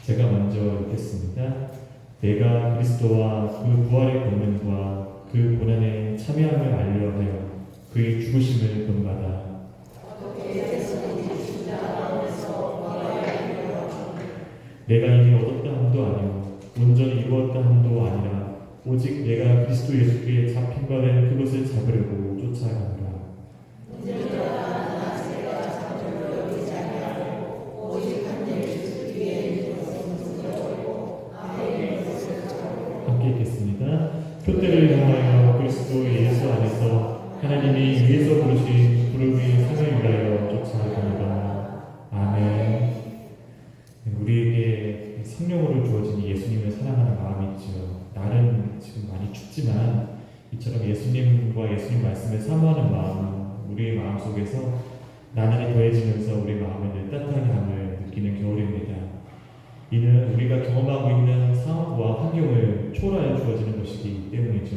제가 먼저 읽겠습니다. 내가 그리스도와 그 부활의 권능과 그 고난에 참여함을 알려 하여 그의 죽으심을 본받아 내가 이미 얻었다 함도 아니요 온전히 이루었다 함도 아니라 오직 내가 그리스도 예수께 잡힌 바 된 그것을 잡으려고 쫓아가노라. 함께 읽겠습니다. 표대를 향하여 그리스도 예수 안에서 하나님이 위에서 부르신 부름의 상을 위하여 쫓아갑니다. 아멘. 우리에게 성령으로 주어진 이 예수님을 사랑하는 마음이 있죠. 날은 지금 많이 춥지만 이처럼 예수님과 예수님 말씀을 사모하는 마음은 우리의 마음 속에서 나날이 더해지면서 우리 마음에 늘 따뜻한 감을 느끼는 겨울입니다. 이는 우리가 경험하고 있는 상황과 환경을 초월하여 주어지는 것이기 때문이죠.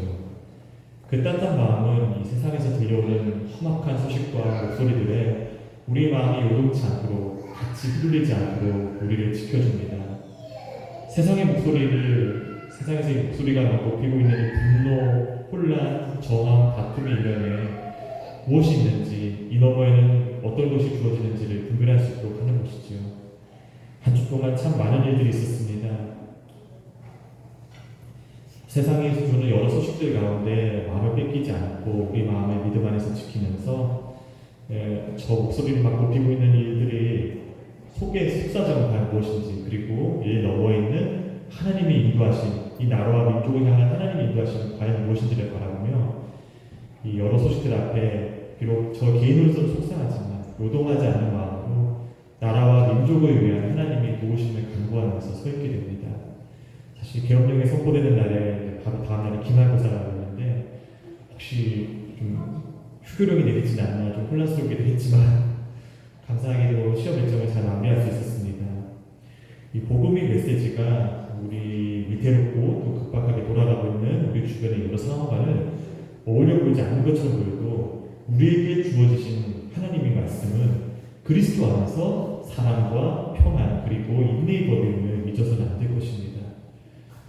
그 따뜻한 마음은 이 세상에서 들려오는 험악한 소식과 목소리들에 우리 마음이 요동치 않도록 같이 휘둘리지 않도록 우리를 지켜줍니다. 세상에서 이 목소리가 높이고 있는 이 분노, 혼란, 저항, 다툼의 이면에 무엇이 있는지, 이 너머에는 어떤 것이 주어지는지를 분별할 수 있도록 하는 것이지요. 한 주 동안 참 많은 일들이 있었습니다. 세상에서 주는 여러 소식들 가운데 마음을 뺏기지 않고 우리 마음을 믿음 안에서 지키면서 저 목소리를 막 높이고 있는 일들이 속의 속사정은 과연 무엇인지, 그리고 이 너머에 있는 하나님이 인도하신 이 나라와 민족을 향한 하나님이 인도하시는 과연 무엇인지를 바라보며 이 여러 소식들 앞에 비록 저 개인으로서는 속상하지만 요동하지 않는 마음으로 나라와 민족을 위한 하나님의 도우심을 간구하면서 서 있게 됩니다. 사실 계엄령이 선포되는 날에 바로 다음 날에 기말고사가 있는데 혹시 좀 휴교령이 내리지는 않나 좀 혼란스럽기도 했지만 감사하게도 시험 일정을 잘 마무리할 수 있었습니다. 이 복음의 메시지가 우리 위태롭고 또 급박하게 돌아가고 있는 우리 주변의 여러 상황과는 어울려 보이지 않는 것처럼 보여도 우리에게 주어지신 하나님의 말씀은 그리스도 안에서 사랑과 평안 그리고 인내의 법임을 잊어서는 안 될 것입니다.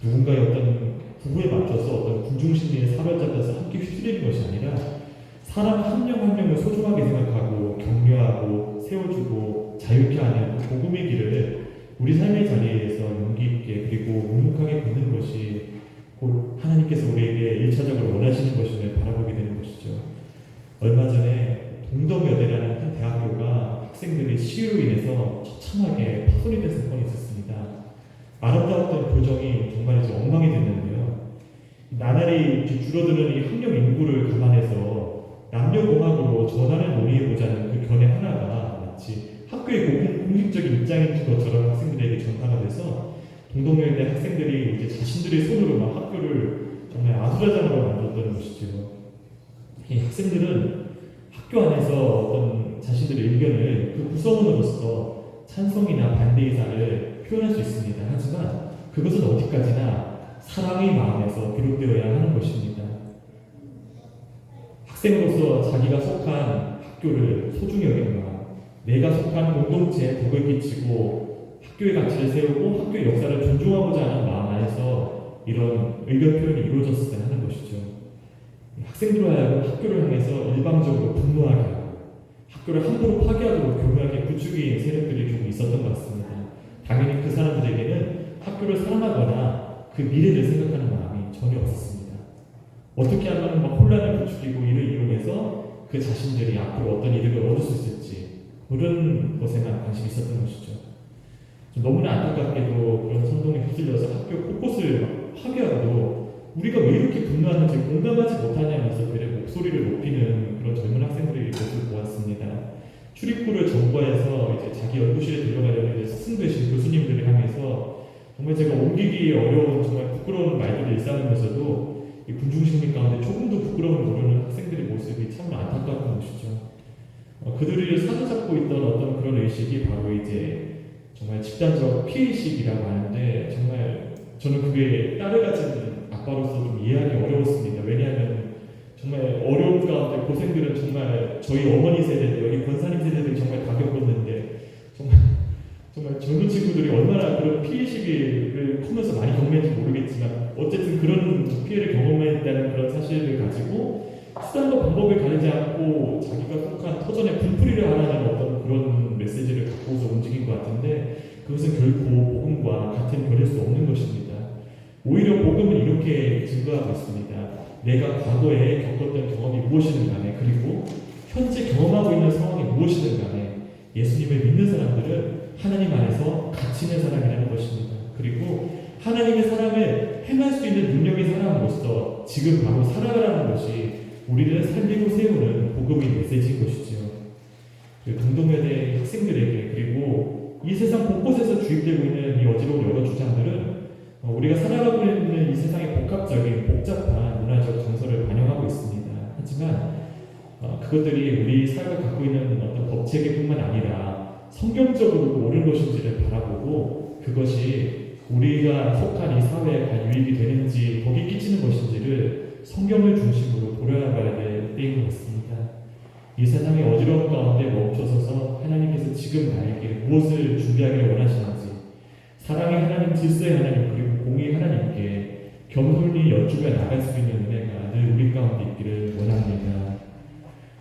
누군가의 어떤 부부에 맞춰서 어떤 군중심리에 사로잡혀서 함께 휘둘리는 것이 아니라 사람 한 명 한 명을 소중하게 생각하고 격려하고 세워주고 자유케 하는 그 복음의 길을 우리 삶의 자리에서 용기 있게 그리고 묵묵하게 걷는 것이 곧 하나님께서 우리에게 1차적으로 원하시는 것임을 바라보게 되는 것이죠. 얼마 전에 동덕여대라는 한 대학교가 학생들의 시위로 인해서 처참하게 파손이 된 사건이 있었습니다. 아름다웠던 교정이 정말 이제 엉망이 됐는데요. 나날이 줄어드는 이 학령 인구를 감안해서 남녀공학으로 전환을 논의해보자는 그 견해 하나가 마치 학교의 공식적인 입장인 것처럼 학생들에게 전파가 돼서 동덕여대 학생들이 이제 자신들의 손으로 막 학교를 정말 아수라장으로 만들었다는 것이죠. 이 학생들은 학교 안에서 어떤 자신들의 의견을 그 구성원으로서 찬성이나 반대 의사를 표현할 수 있습니다. 하지만 그것은 어디까지나 사랑의 마음에서 비롯되어야 하는 것입니다. 학생으로서 자기가 속한 학교를 소중히 여기는 마음, 내가 속한 공동체에 덕을 끼치고 학교의 가치를 세우고 학교의 역사를 존중하고자 하는 마음 안에서 이런 의견 표현이 이루어졌을 때 하는 것이죠. 학생들로 하여금 학교를 향해서 일방적으로 분노하게 하고 학교를 함부로 파괴하도록 교묘하게 부추긴 세력들이 좀 있었던 것 같습니다. 당연히 그 사람들에게는 학교를 사랑하거나 그 미래를 생각하는 마음이 전혀 없었습니다. 어떻게 하면 막 혼란을 부추기고 이를 이용해서 그 자신들이 앞으로 어떤 이득을 얻을 수 있을지 그런 것에만 관심이 있었던 것이죠. 너무나 안타깝게도 그런 선동에 휩쓸려서 학교 곳곳을 막 파괴하고도 우리가 왜 이렇게 분노하는지 공감하지 못하냐면서 그의 목소리를 높이는 그런 젊은 학생들의 모습을 보았습니다. 출입구를 점거해서 이제 자기 연구실에 들어가려는 스승 되신 교수님들을 향해서 정말 제가 옮기기 어려운 정말 부끄러운 말들을 일삼으면서도 이 군중심리 가운데 조금도 부끄러움을 모르는 학생들의 모습이 참으로 안타까운 것이죠. 그들을 사로잡고 있던 어떤 그런 의식이 바로 이제 정말 집단적 피해의식이라고 하는데 정말 저는 그게 딸을 가진 아빠로서 좀 이해하기 어려웠습니다. 왜냐하면 정말 어려움 가운데 고생들은 정말 저희 어머니 세대들, 여기 권사님 세대들이 정말 다 겪었는데 정말 젊은 친구들이 얼마나 그런 피해 시기를 크면서 많이 경험했는지 모르겠지만 어쨌든 그런 피해를 경험했다는 그런 사실을 가지고 수단과 방법을 가리지 않고 자기가 속한 터전에 분풀이를 하라는 어떤 그런 메시지를 갖고서 움직인 것 같은데 그것은 결코 복음과 같은 결일 수 없는 것입니다. 오히려 복음은 이렇게 증거하고 있습니다. 내가 과거에 겪었던 경험이 무엇이든 간에 그리고 현재 경험하고 있는 상황이 무엇이든 간에 예수님을 믿는 사람들은 하나님 안에서 가치 있는 사람이라는 것입니다. 그리고 하나님의 사랑을 행할 수 있는 능력의 사람으로서 지금 바로 살아가라는 것이 우리를 살리고 세우는 복음의 메시지인 것이죠. 동덕여대 학생들에게 그리고 이 세상 곳곳에서 주입되고 있는 이 어지러운 여러 주장들은 우리가 살아가고 있는 이 세상의 복합적인 복잡한 문화적 정서를 반영하고 있습니다. 하지만 그것들이 우리 사회가 갖고 있는 어떤 법체계뿐만 아니라 성경적으로 옳은 것인지를 바라보고 그것이 우리가 속한 이 사회에 과연 유익이 되는지 덕이 끼치는 것인지를 성경을 중심으로 돌아봐야 될 때인 것 같습니다. 이 세상의 어지러움 가운데 멈춰서서 하나님께서 지금 나에게 무엇을 준비하기를 원하시는지 사랑의 하나님, 질서의 하나님, 그리고 공의의 하나님께 겸손히 여쭈며 나갈 수 있는 은혜가 늘 우리 가운데 있기를 원합니다.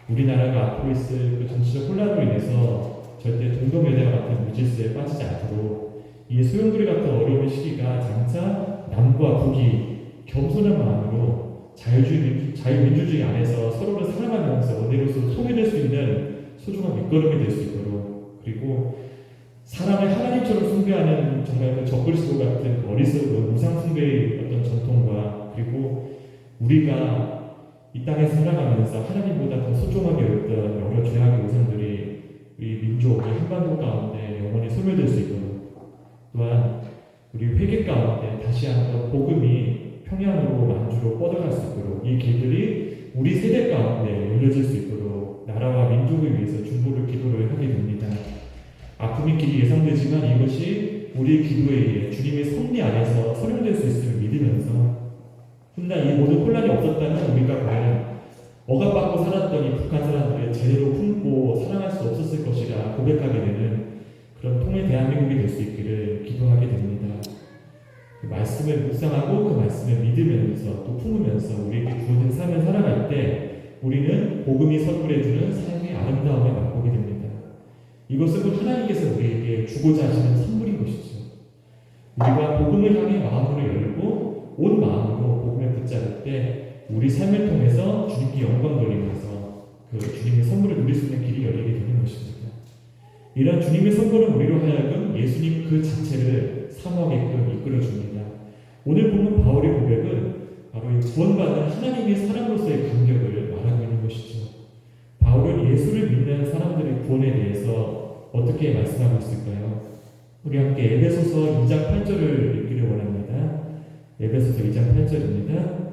우리나라가 앞으로 있을 그 정치적 혼란으로 인해서 절대 동덕여대와 같은 무질서에 빠지지 않도록 이 소용돌이 같은 어려운 시기가 장차 남과 북이 겸손한 마음으로 자유민주주의 안에서 서로를 사랑하면서 원대로서 통일될 수 있는 소중한 밑거름이 될 수 있도록 그리고 사람을 하나님처럼 숭배하는 정말 그 적그리스도 같은 그 어리석은 우상 숭배의 어떤 전통과 그리고 우리가 이 땅에 살아가면서 하나님보다 더 소중하게 여겼던 여러 죄악의 우상들이 우리 민족의 한반도 가운데 영원히 소멸될 수 있도록 또한 우리 회개 가운데 다시 한번 복음이 평양으로 만주로 뻗어갈 수 있도록 이 길들이 우리 세대 가운데 열려질 수 있도록 나라와 민족을 위해서 중보를 기도를 하게 됩니다. 아픔의 길이 예상되지만 이것이 우리의 기도에 의해 주님의 섭리 안에서 선용될 수 있음을 믿으면서 훗날 이 모든 혼란이 없었다면 우리가 과연 억압받고 살았던 이 북한 사람들을 제대로 품고 사랑할 수 없었을 것이라 고백하게 되는 그런 통일 대한민국이 될 수 있기를 기도하게 됩니다. 그 말씀을 묵상하고 그 말씀을 믿으면서 또 품으면서 우리에게 주어진 삶을 살아갈 때 우리는 복음이 선물해주는 삶의 아름다움을 맛보게 됩니다. 이것은 곧 하나님께서 우리에게 주고자 하시는 선물인 것이죠. 우리가 복음을 향해 마음으로 열고 온 마음으로 복음을 붙잡을 때 우리 삶을 통해서 주님께 영광 돌리면서 그 주님의 선물을 누릴 수 있는 길이 열리게 되는 것입니다. 이런 주님의 선물은 우리로 하여금 예수님 그 자체를 사모하게끔 이끌어줍니다. 오늘 보면 바울의 고백은 바로 이 구원받은 하나님의 사람으로서의 감격을 말하고 있는 것이죠. 바울은 예수를 믿는 사람들의 구원에 대해서 어떻게 말씀하고 있을까요? 우리 함께 에베소서 2장 8절을 읽기를 원합니다. 에베소서 2장 8절입니다.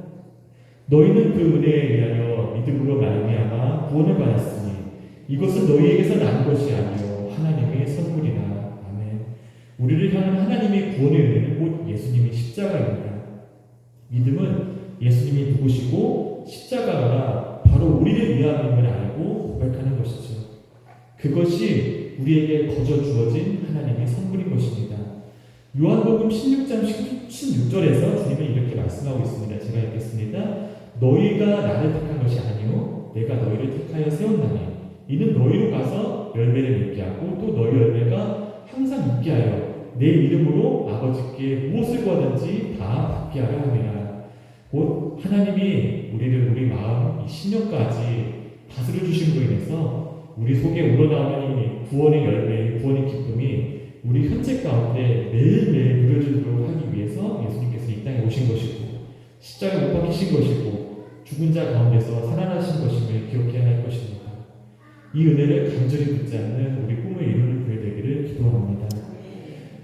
너희는 그 은혜에 의하여 믿음으로 말미암아 구원을 받았으니 이것은 너희에게서 난 것이 아니요 하나님의 선물이라. 아멘. 우리를 향한 하나님의 구원의 은혜는 곧 예수님의 십자가입니다. 믿음은 예수님이 누구시고 십자가가 바로 우리를 위함임을 알고 고백하는 것이죠. 그것이 우리에게 거저 주어진 하나님의 선물인 것입니다. 요한복음 16장 16절에서 주님은 이렇게 말씀하고 있습니다. 제가 읽겠습니다. 너희가 나를 택한 것이 아니요 내가 너희를 택하여 세웠나니 이는 너희로 가서 열매를 맺게 하고 또 너희 열매가 항상 있게 하여 내 이름으로 아버지께 무엇을 구하든지 다 받게 하려 함이라. 곧 하나님이 우리 마음 이 신령까지 다스려 주신 로 인해서 우리 속에 우러나오는 이 구원의 열매, 구원의 기쁨이 우리 현재 가운데 매일매일 누려지도록 하기 위해서 예수님께서 이 땅에 오신 것이고 십자가에 못 박히신 것이고 죽은 자 가운데서 살아나신 것임을 기억해야 할 것입니다. 이 은혜를 간절히 붙잡는 우리 꿈을 이루는 교회 되기를 기도합니다.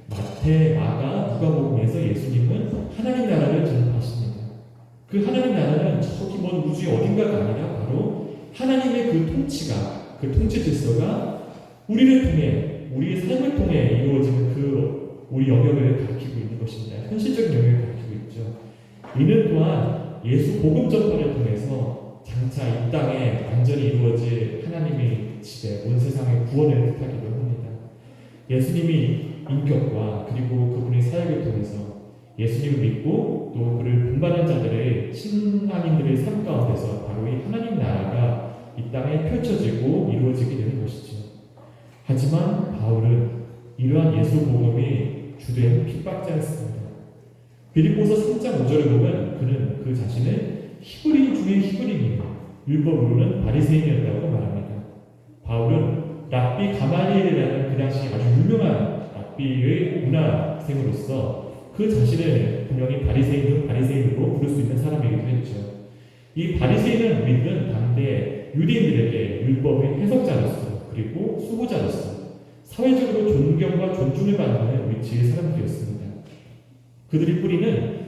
마태, 마가, 누가복음에서 예수님은 하나님 나라를 전파하십니다. 그 하나님 나라는 저기 먼 우주의 어딘가가 아니라 바로 하나님의 그 통치가, 그 통치 질서가 우리를 통해, 우리의 삶을 통해 이루어지는 그 우리 영역을 가리키고 있는 것입니다. 현실적인 영역을 가리키고 있죠. 이는 또한 예수 복음 전파를 통해서 장차 이 땅에 완전히 이루어질 하나님의 집에 온 세상의 구원을 뜻하기도 합니다. 예수님이 인격과 그리고 그분의 사역을 통해서 예수님을 믿고 또 그를 본받는 자들의 신앙인들의 삶 가운데서 바로 이 하나님 나라가 이 땅에 펼쳐지고 이루어지게 되는 것이죠. 하지만 바울은 이러한 예수 복음이 주된 핍박자였습니다. 빌립보서 3장 5절을 보면 그는 그 자신을 히브리인 중에 히브리인이요 율법으로는 바리새인이었다고 말합니다. 바울은 랍비 가말리엘이라는 그 당시 아주 유명한 랍비의 문화생으로서 그 자신을 분명히 바리새인으로 부를 수 있는 사람이기도 했죠. 이 바리새인은 우리는 당대 유대인들에게 율법의 해석자로서 그리고 수호자로서 사회적으로 존경과 존중을 받는 위치의 사람들이었습니다. 그들의 뿌리는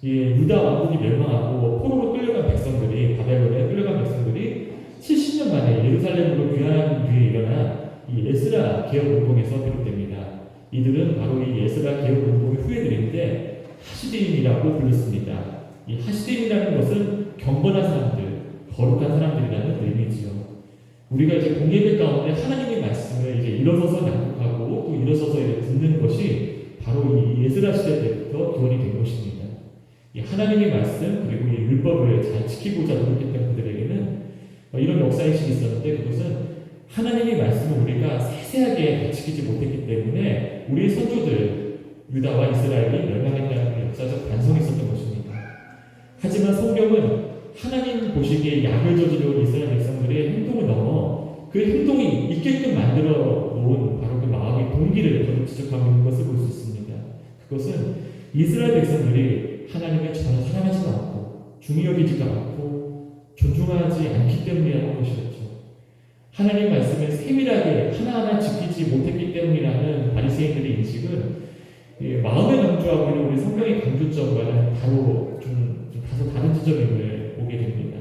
유다 왕국이 멸망하고 포로로 끌려간 백성들이 바벨론에 끌려간 백성들이 70년 만에 예루살렘으로 귀환한 뒤에 일어난 이 에스라 개혁 운동에서 비롯됩니다. 이들은 바로 이 에스라 개혁 운동의 후예들인데 하시디임이라고 불렸습니다. 이 하시디임이라는 것은 경건한 사람들, 거룩한 사람들이라는 의미지요. 우리가 이제 공예배 가운데 하나님의 말씀을 이제 일어서서 낭독하고 또 일어서서 이제 듣는 것이 바로 이 에스라 시대 때부터 기원이 된 것입니다. 이 하나님의 말씀 그리고 이 율법을 잘 지키고자 노력했던 그들에게는 이런 역사의식이 있었는데 그것은 하나님의 말씀을 우리가 세세하게 지키지 못했기 때문에 우리의 선조들 유다와 이스라엘이 멸망했다는 역사적 반성이 있었던 것입니다. 하지만 성경은 하나님 보시기에 약을 저지르는 이스라엘 백성들의 행동을 넘어 그 행동이 있게끔 만들어 놓은 바로 그 마음의 동기를 저는 지적하고 있는 것을 볼 수 있습니다. 그것은 이스라엘 백성들이 하나님을 전혀 사랑하지 않고 중히 여기지도 않고 존중하지 않기 때문이라는 것이었죠. 하나님 말씀을 세밀하게 하나하나 지키지 못했기 때문이라는 바리새인들의 인식은 마음에 강조하고 있는 우리 성경의 강조점과는 바로 좀 다소 다른 지점임을 보게 됩니다.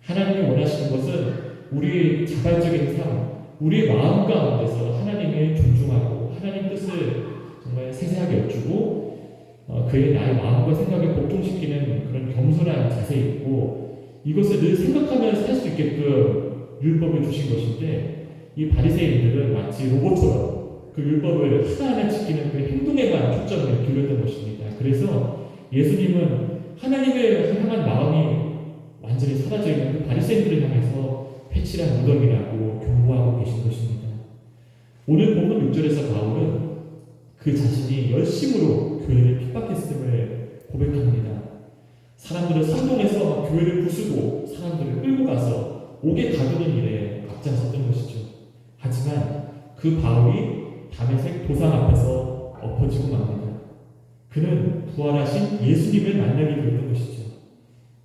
하나님이 원하시는 것은 우리의 자발적인 삶, 우리의 마음 가운데서 하나님을 존중하고 하나님 뜻을 정말 세세하게 여쭈고 그의 나의 마음과 생각을 복종시키는 그런 겸손한 자세에 있고 이것을 늘 생각하며 살 수 있게끔 율법을 주신 것인데 이 바리새인들은 마치 로봇처럼 그 율법을 하나하나 지키는 그 행동에만 초점을 기울였던 것입니다. 그래서 예수님은 하나님을 향한 마음이 완전히 사라져 있는 그 바리새인들을 향해서 회칠한 무덤이라고 경고하고 계신 것입니다. 오늘 본문 6절에서 바울은 그 자신이 열심으로 교회를 핍박했음을 고백합니다. 사람들은 선동해서 교회를 부수고 사람들을 끌고 가서 옥에 가두는 일에 앞장섰던 것이죠. 하지만 그 바울이 다메섹 도상 앞에서 엎어지고 맙니다. 그는 부활하신 예수님을 만나게 되는 것이죠.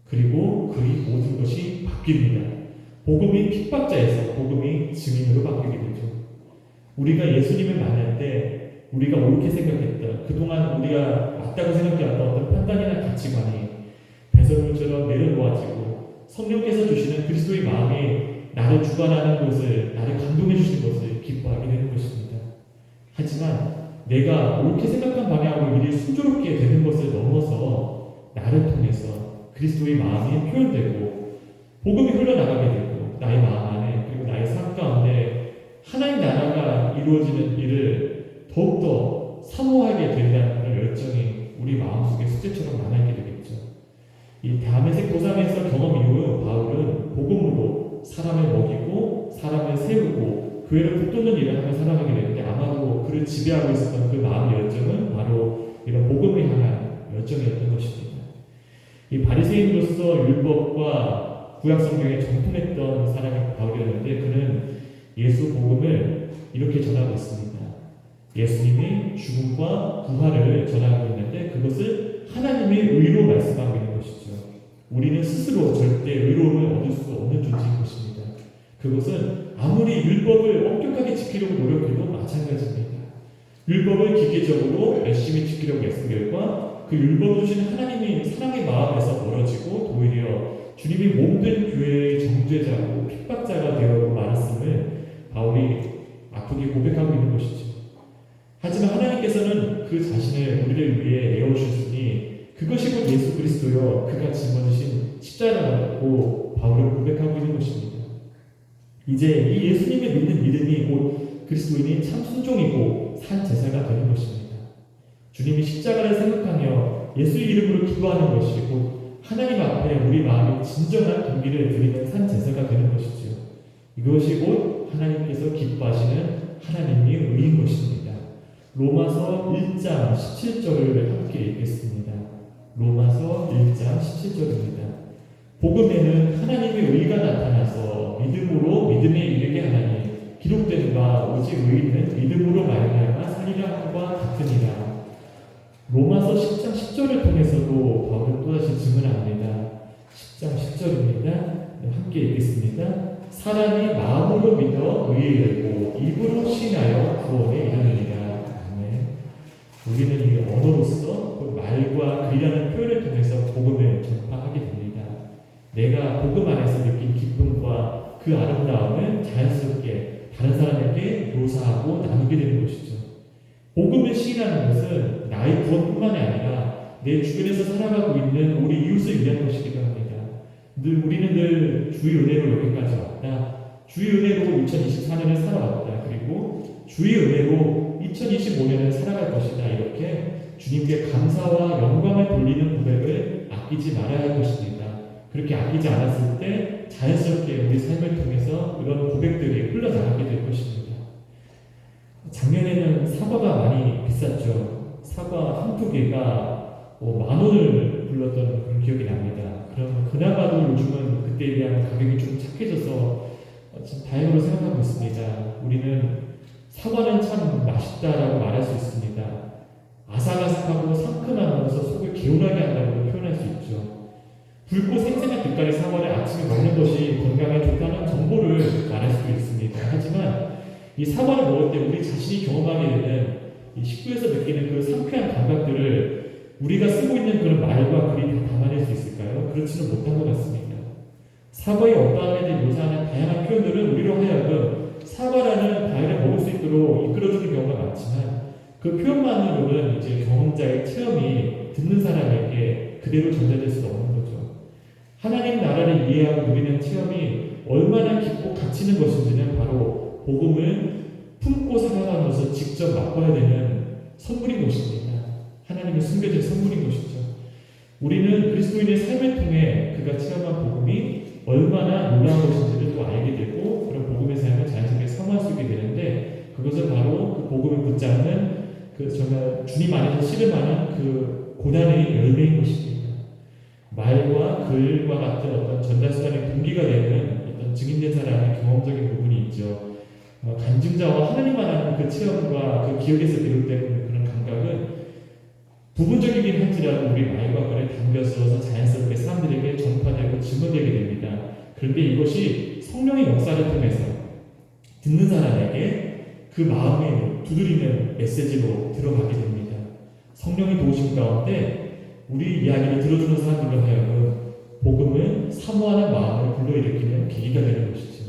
그리고 그의 모든 것이 바뀝니다. 복음이 핍박자에서 복음이 증인으로 바뀌게 되죠. 우리가 예수님을 만날 때 우리가 옳게 생각했던 그동안 우리가 맞다고 생각해왔던 어떤 판단이나 가치관이 배설물처럼 내려놓아지고 성령께서 주시는 그리스도의 마음이 나를 주관하는 것을 나를 감동해 주시는 것을 기뻐하게 되는 것입니다. 하지만 내가 옳게 생각한 방향으로 일이 순조롭게 되는 것을 넘어서 나를 통해서 그리스도의 마음이 표현되고 복음이 흘러나가게 되고 나의 마음 안에 그리고 나의 삶 가운데 하나님 나라가 이루어지는 일을 더욱더 사모하게 된다는 그런 열정이 우리 마음속에 숙제처럼 남아있게 되겠죠. 이 다메섹 도상에서 경험 이후 바울은 복음으로 사람을 먹이고 사람을 세우고 교회를 북돋는 일을 하며 살아가게 되는데 아마도 그를 지배하고 있었던 그 마음의 열정은 바로 이런 복음을 향한 열정이었던 것입니다. 이 바리새인으로서 율법과 구약 성경에 정통했던 사람이 바울이었는데 그는 예수 복음을 이렇게 전하고 있습니다. 예수님이 죽음과 부활을 전하고 있는데 그것을 하나님의 의로 말씀하고 있는 것이죠. 우리는 스스로 절대 의로움을 얻을 수 없는 존재인 것입니다. 그것은 아무리 율법을 엄격하게 지키려고 노력해도 마찬가지입니다. 율법을 기계적으로 열심히 지키려고 애쓴 결과 그 율법을 주시는 하나님의 사랑의 마음에서 멀어지고 오히려 주님이 몸된 교회의 정죄자고 핍박자가 되어 말았음을 바울이 아프게 고백하고 있는 것이죠. 하지만 하나님께서는 그 자신을 우리를 위해 내어주셨으니 그것이 곧 예수 그리스도여 그가 짊어지신 십자가라고 바울은 고백하고 있는 것입니다. 이제 이 예수님을 믿는 믿음이 곧 그리스도인이 참 순종이고 산 제사가 되는 것입니다. 주님이 십자가를 생각하며 예수 이름으로 기도하는 것이 곧 하나님 앞에 우리 마음의 진정한 동기를 드리는 산 제사가 되는 것이지요. 이것이 곧 하나님께서 기뻐하시는 하나님의 의인 것입니다. 로마서 1장 17절을 함께 읽겠습니다. 로마서 1장 17절입니다. 복음에는 하나님의 의가 나타나서 믿음으로 믿음에 이르게 하나니 기록된 바 오직 의인은 믿음으로 말미암아 살리라 함과 같으니라. 로마서 10장 10절을 통해서도 바울은 또다시 증언합니다. 10장 10절입니다. 함께 읽겠습니다. 사람이 마음으로 믿어 의에 이르고 입으로 시인하여 구원에 이르느니라. 우리는 이 언어로서 그 말과 글이라는 표현을 통해서 복음을 전파하게 됩니다. 내가 복음 안에서 느낀 기쁨과 그 아름다움을 자연스럽게 다른 사람에게 묘사하고 나누게 되는 것이죠. 복음을 시인하는 것은 나의 구원뿐만이 아니라 내 주변에서 살아가고 있는 우리 이웃을 위한 것이기도 합니다. 우리는 늘 주의 은혜로 여기까지 왔다. 주의 은혜로 2024년을 살아왔다. 그리고 주의 은혜로 2025년을 살아갈 것이다. 이렇게 주님께 감사와 영광을 돌리는 고백을 아끼지 말아야 할 것입니다. 그렇게 아끼지 않았을 때 자연스럽게 우리 삶을 통해서 이런 고백들이 흘러나가게 될 것입니다. 작년에는 사과가 많이 비쌌죠. 사과 한두 개가 10,000원을 불렀던 그런 기억이 납니다. 그럼 그나마도 요즘은 그때에 비하면 가격이 좀 착해져서 참 다행으로 생각하고 있습니다. 우리는 사과는 참 맛있다라고 말할 수 있습니다. 아삭아삭하고 상큼하면서 속을 개운하게 한다고 표현할 수 있죠. 붉고 생생한 빛깔의 사과를 아침에 먹는 것이 건강에 좋다는 정보를 말할 수도 있습니다. 하지만 이 사과를 먹을 때 우리 자신이 경험하게 되는 이 식구에서 느끼는 그 상쾌한 감각들을 우리가 쓰고 있는 그런 말과 글이 다 담아낼 수 있을까요? 그렇지는 못한 것 같습니다. 사과의 어떠함에 대해 묘사하는 다양한 표현들은 우리로 하여금 사과라는 과일을 먹을 수 있도록 이끌어주는 경우가 많지만 그 표현만으로는 이제 경험자의 체험이 듣는 사람에게 그대로 전달될 수 없는 거죠. 하나님 나라를 이해하고 누리는 체험이 얼마나 깊고 가치 있는 것인지는 바로 복음을 품고 살아가면서 직접 맛봐야 되는 선물인 것입니다. 하나님의 숨겨진 선물인 것이죠. 우리는 그리스도인의 삶을 통해 그가 체험한 복음이 얼마나 놀라운 것인지를 또 알게 되고 그런 복음의 삶을 자연스럽게 사모할 수 있게 되는데 그것은 바로 그 복음을 붙잡는 그 정말 주님 안에서 씨름하는 그 고난의 열매인 것입니다. 말과 글과 같은 어떤 전달수단의 동기가 되는 어떤 증인된 사람의 경험적인 부분이 있죠. 간증자와 하나님만 아는 그 체험과 그 기억에서 비롯되는 그런 감각은 부분적이긴 할지라도 우리 말과 글을 담겨서 자연스럽게 사람들에게 전파되고 증언되게 됩니다. 그런데 이것이 성령의 역사를 통해서 듣는 사람에게 그 마음에 두드리는 메시지로 들어가게 됩니다. 성령이 도우신 가운데 우리 이야기를 들어주는 사람들로 하여금 복음을 사모하는 마음을 불러일으키는 계기가 되는 것이죠.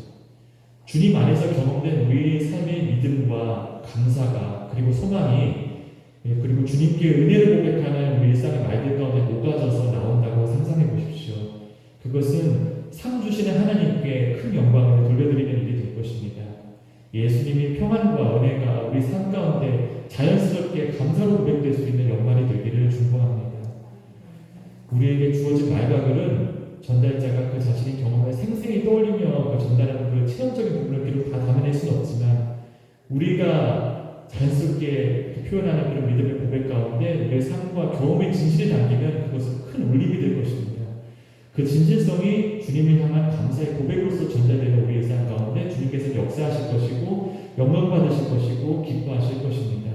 주님 안에서 경험된 우리 삶의 믿음과 감사가 그리고 소망이 그리고 주님께 은혜를 고백하는 우리 일상의 말들 가운데 녹아져서 나온다고 상상해 보십시오. 그것은 상 주시는 하나님께 큰 영광을 돌려드리는 일이 될 것입니다. 예수님의 평안과 은혜가 우리 삶 가운데 자연스럽게 감사로 고백될 수 있는 연말이 되기를 축복합니다. 우리에게 주어진 말과 글은 전달자가 그 자신의 경험을 생생히 떠올리며 전달하는 그 체험적인 부분을 비록 다 담아낼 수는 없지만 우리가 자연스럽게 표현하는 그런 믿음의 고백 가운데 우리의 삶과 경험의 진실이 담기면 그것은 큰 울림이 될 것입니다. 그 진실성이 주님을 향한 감사의 고백으로서 전달되는 우리의 삶 가운데 주님께서 역사하실 것이고 영광 받으실 것이고 기뻐하실 것입니다.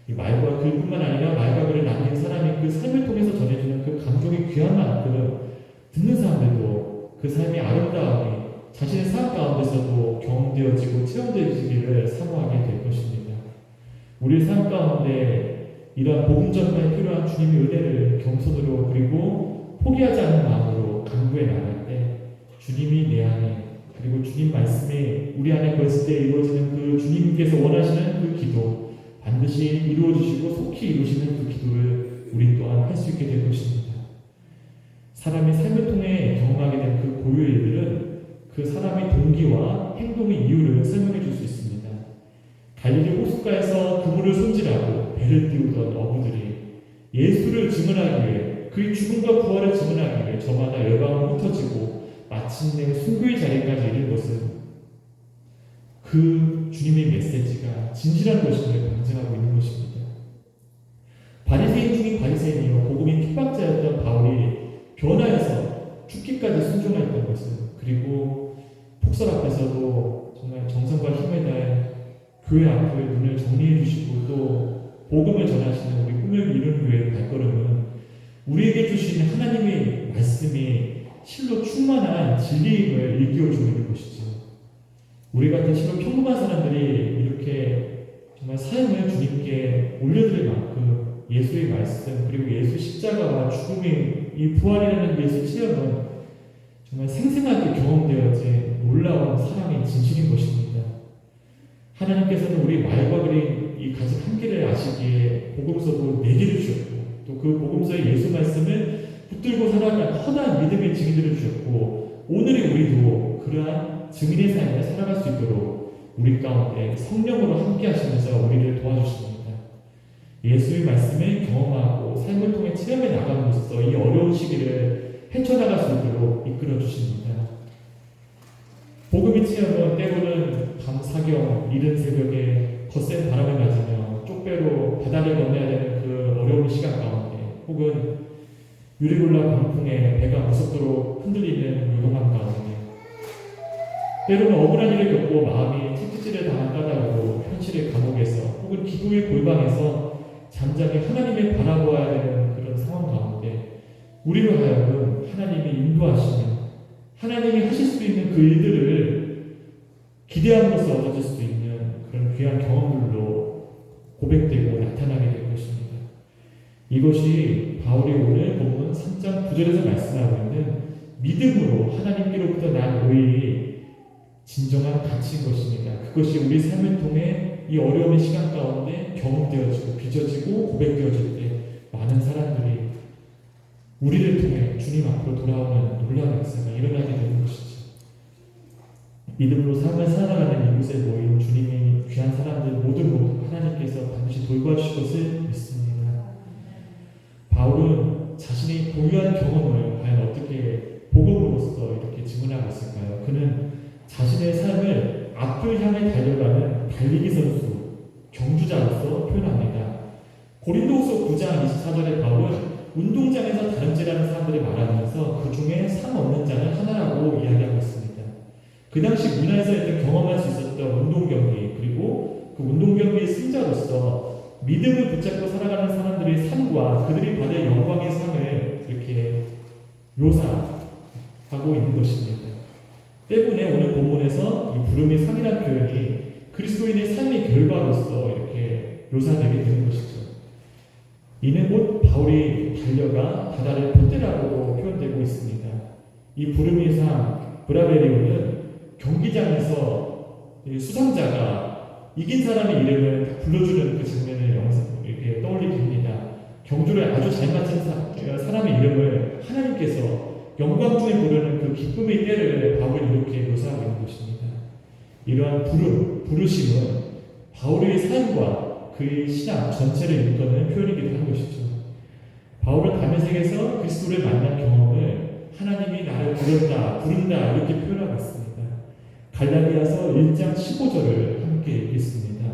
이 말과 글뿐만 아니라 말과 글을 남긴 사람이 그 삶을 통해서 전해주는 그 감동이 귀한 만큼 듣는 사람들도 그 삶의 아름다움이 자신의 삶 가운데서도 경험되어지고 체험되어지기를 사모하게 될 것입니다. 우리의 삶 가운데 이러한 복음 전파에 필요한 주님의 은혜를 겸손으로 그리고 포기하지 않는 마음으로 간구해 나갈 때 주님이 내 안에 그리고 주님 말씀이 우리 안에 거했을 때 이루어지는 그 주님께서 원하시는 그 기도 반드시 이루어주시고 속히 이루시는 그 기도를 우리 또한 할 수 있게 될 것입니다. 사람의 삶을 통해 경험하게 된 그 고유의 일들은 그 사람의 동기와 행동의 이유를 설명해 줄 수 있습니다. 갈릴리 호숫가에서 그물을 손질하고 배를 띄우던 어부들이 예수를 증언하기 위해 그의 죽음과 부활을 증언하기 위해 저마다 열방으로 흩어지고 마침내 순교의 자리까지 이른 것은 그 주님의 메시지가 진실한 것임을 방증하고 있는 것입니다. 바리새인 중인 바리새인이요 복음이 핍박자였던 바울이 변화해서 죽기까지 순종했던 것은, 그리고 폭설 앞에서도 정말 정성과 힘을 다해 교회 앞을 눈을 정리해 주시고 또 복음을 전하시는 우리 꿈을 이루는 교회의 발걸음은 우리에게 주신 하나님의 말씀이 실로 충만한 진리임을 일깨워주고 있는 것이죠. 우리 같은 실로 평범한 사람들이 이렇게 정말 삶을 주님께 올려드릴 만큼 예수의 말씀 그리고 예수 십자가와 죽음의 이 부활이라는 예수 체험은 정말 생생하게 경험되어진 놀라운 사랑의 진실인 것입니다. 하나님께서는 우리 말과 그린 이 가진 한계를 아시기에 복음서도 4개를 주셨고 또 그 복음서의 예수 말씀을 붙들고 살아가는 허다한 믿음의 증인들을 주셨고 오늘의 우리도 그러한 증인의 삶을 살아갈 수 있도록 우리 가운데 성령으로 함께 하시면서 우리를 도와주십니다. 예수의 말씀을 경험하고 삶을 통해 체험해 나감으로써 이 어려운 시기를 헤쳐나갈 수 있도록 이끌어 주십니다. 복음의 체험은 때로는 밤 사경, 이른 새벽에 거센 바람을 맞으며 쪽배로 바다를 건너야 되는 그 어려운 시간 가운데, 혹은 유리굴라 광풍에 배가 무섭도록 흔들리는 요동함 가운데, 때로는 억울한 일을 겪고 마음이 채찍질을 당한 까닭으로 현실의 감옥에서 혹은 기도의 골방에서 잠잠히 하나님을 바라보아야 되는 그런 상황 가운데 우리로 하여금 하나님이 인도하시는, 하나님이 하실 수 있는 그 일들을 기대함으로써 얻어질 수 있는 그런 귀한 경험들로 고백되고 나타나게 될 것입니다. 이것이 바울이 오늘 본문 3장 9절에서 말씀하고 있는 믿음으로 하나님께로부터 난 의의 진정한 가치인 것입니다. 그것이 우리 삶을 통해 이 어려움의 시간 가운데 경험되어지고 빚어지고 고백되어질 때 많은 사람들이 우리를 통해 주님 앞으로 돌아오는 놀라운 역사가 일어나게 되는 것이죠. 믿음으로 삶을 살아가는 이곳에 모인 주님의 귀한 사람들 모두 하나님께서 반드시 돌봐주실 것을 믿습니다. 바울은 자신이 고유한 경험을 과연 어떻게 복음으로써 이렇게 증언하고 있을까요? 그는 자신의 삶을 앞을 향해 달려가는 달리기 선수, 경주자로서 표현합니다. 고린도후서 9장 24절에 바울은 운동장에서 다름질하는 사람들이 말하면서 그 중에 상 없는 자는 하나라고 이야기하고 있습니다. 그 당시 문화에서 일단 경험할 수 있었던 운동경기, 그리고 그 운동경기의 승자로서 믿음을 붙잡고 살아가는 사람들의 삶과 그들이 받을 영광의 상을 이렇게 묘사하고 있는 것입니다. 때문에 오늘 본문에서 이 부름의 상이라는 표현이 그리스도인의 삶의 결과로서 이렇게 묘사되게 되는 것이죠. 이는 곧 바울이 달려가 바다를 포대라고 표현되고 있습니다. 이 부름의 상 브라베리오는 경기장에서 수상자가 이긴 사람의 이름을 불러주는 그 장면을 이렇게 떠올리게 됩니다. 경주를 아주 잘 마친 사람의 이름을 하나님께서 영광 중에 부르는 그 기쁨의 때를 바울이 이렇게 묘사하고 있는 것입니다. 이러한 부르심은 바울의 삶과 그의 신앙 전체를 일컫는 표현이기도 한 것이죠. 바울은 다메섹에서 그리스도를 만난 경험을 하나님이 나를 부른다 이렇게 표현하고 있습니다. 갈라디아서 1장 15절을 함께 읽겠습니다.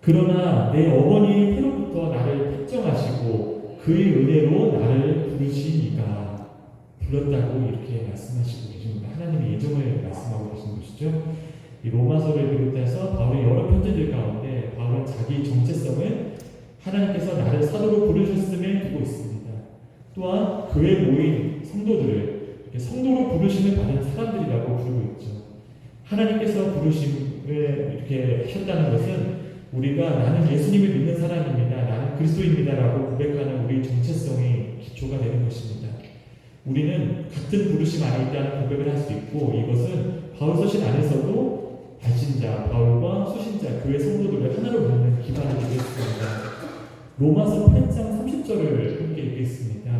그러나 내 어머니 태로부터 나를 택정하시고 그의 은혜로 나를 부르시니가 불렀다고 이렇게 말씀하시고 계십니다. 하나님의 예정을 말씀하고 계신 것이죠. 이 로마서를 비롯해서 바울의 여러 편지들 가운데 바울은 자기 정체성을 하나님께서 나를 사도로 부르셨음에 두고 있습니다. 또한 교회 모인 성도들을 이렇게 성도로 부르심을 받은 사람들이라고 부르고 있죠. 하나님께서 부르심을 이렇게 하셨다는 것은 우리가 나는 예수님을 믿는 사람입니다, 나는 그리스도입니다라고 고백하는 우리 정체성의 기초가 되는 것입니다. 우리는 같은 부르심 안에 있다는 고백을 할 수 있고, 이것은 바울 서신 안에서도 발신자 바울과 수신자 교회 성도들을 하나로 부르는 기반이 되겠습니다. 로마서 8장 30절을 함께 읽겠습니다.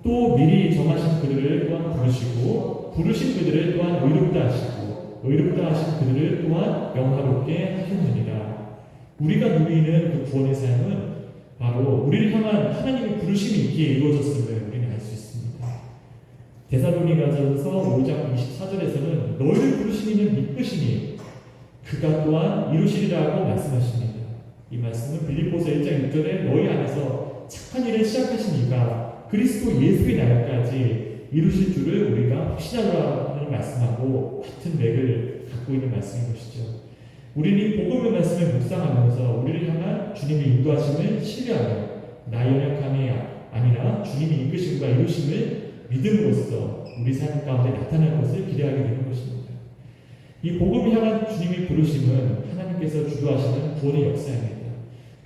또 미리 정하신 그들을 또한 부르시고 부르신 그들을 또한 의롭다 하시고 의롭다 하신 그들을 또한 영화롭게 하셨느니라. 우리가 누리는 그 구원의 삶은 바로 우리를 향한 하나님의 부르심이 있기에 이루어졌음을 우리는 알 수 있습니다. 데살로니가전서 5장 24절에서는 너희를 부르신 이는 믿으시니 그가 또한 이루시리라고 말씀하십니다. 이 말씀은 빌립보서 1장 6절에 너희 안에서 착한 일을 시작하신 이가 그리스도 예수의 날까지 이루실 줄을 우리가 확신하노라는 말씀하고 같은 맥을 갖고 있는 말씀인 것이죠. 우리는 이 복음의 말씀을 묵상하면서 우리를 향한 주님의 인도하심을 신뢰하며 나의 연약함이 아니라 주님이 이끄심과 이루심을 믿음으로써 우리 삶 가운데 나타날 것을 기대하게 되는 것입니다. 이 복음을 향한 주님의 부르심은 하나님께서 주도하시는 구원의 역사입니다.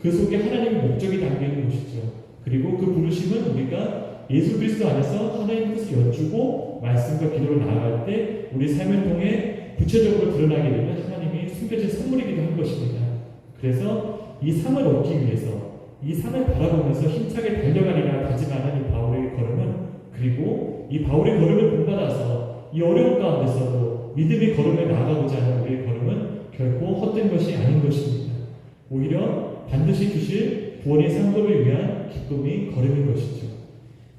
그 속에 하나님의 목적이 담겨있는 것이죠. 그리고 그 부르심은 우리가 예수 그리스도 안에서 하나님 뜻을 여쭈고 말씀과 기도로 나아갈 때 우리 삶을 통해 구체적으로 드러나게 되는 하나님이 숨겨진 선물이기도 한 것입니다. 그래서 이 상을 얻기 위해서 이 상을 바라보면서 힘차게 달려가리라 다짐하는 이 바울의 걸음은, 그리고 이 바울의 걸음을 본받아서 이 어려운 가운데서도 믿음의 걸음에 나아가고자 하는 우리의 걸음은 결코 헛된 것이 아닌 것입니다. 오히려 반드시 주실 구원의 상급을 위한 기쁨이 걸음인 것이죠.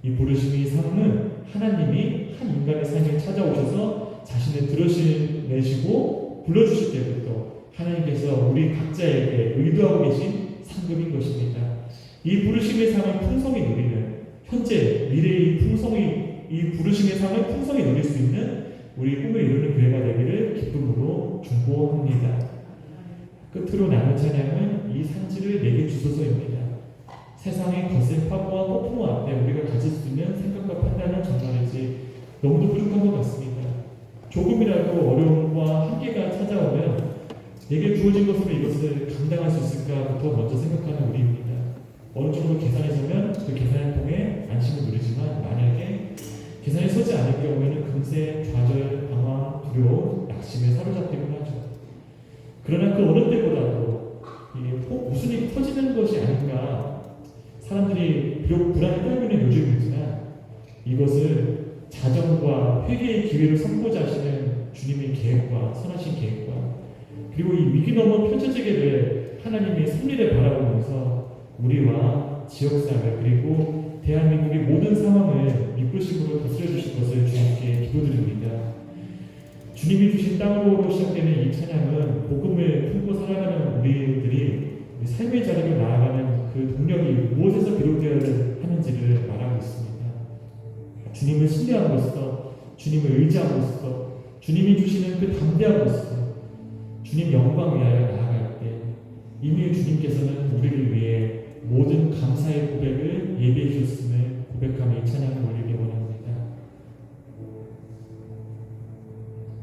이 부르심의 삶은 하나님이 한 인간의 삶에 찾아오셔서 자신을 드러내시고 불러주실 때부터 하나님께서 우리 각자에게 의도하고 계신 상급인 것입니다. 이 부르심의 삶을 풍성히 누리는, 현재 미래의 이 부르심의 삶을 풍성히 누릴 수 있는 우리 꿈을 이루는 교회가 되기를 기쁨으로 중보합니다. 끝으로 나눈 찬양은 이 산지를 내게 주소서입니다. 세상의 거센 파도와 폭풍 앞에 우리가 가질 수 있는 생각과 판단은 정말이지 너무도 부족한 것 같습니다. 조금이라도 어려움과 한계가 찾아오면 내게 주어진 것으로 이것을 감당할 수 있을까부터 먼저 생각하는 우리입니다. 어느 정도 계산해서면 그 계산을 통해 안심을 누리지만 만약에 계산이 서지 않을 경우에는 금세 좌절, 방황, 두려움, 낙심에 사로잡히곤 하죠. 그러나 그 어느 때보다도 무슨 일이 터지는 것이 아닌가, 사람들이 비록 불안에 떨고 있는 요즘이지만 이것을 자정과 회개의 기회를 삼고자 하시는 주님의 계획과 선하신 계획과, 그리고 이 위기 넘어 펼쳐지게 될 하나님의 섭리를 바라보면서 우리와 지역사회 그리고 대한민국의 모든 상황을 믿으심으로 다스려 주실 것을 주님께 기도드립니다. 주님이 주신 땅으로 시작되는 이 찬양은 복음을 품고 살아가는 우리들이 삶의 자리로 나아가는 그 동력이 무엇에서 비롯되어야 하는지를 말하고 있습니다. 주님을 신뢰함으로써, 주님을 의지함으로써, 주님이 주시는 그 담대함으로써 주님 영광 위하여 나아갈 때 이미 주님께서는 우리를 위해 모든 감사의 고백을 예비해 주셨음을 고백하며 이 찬양을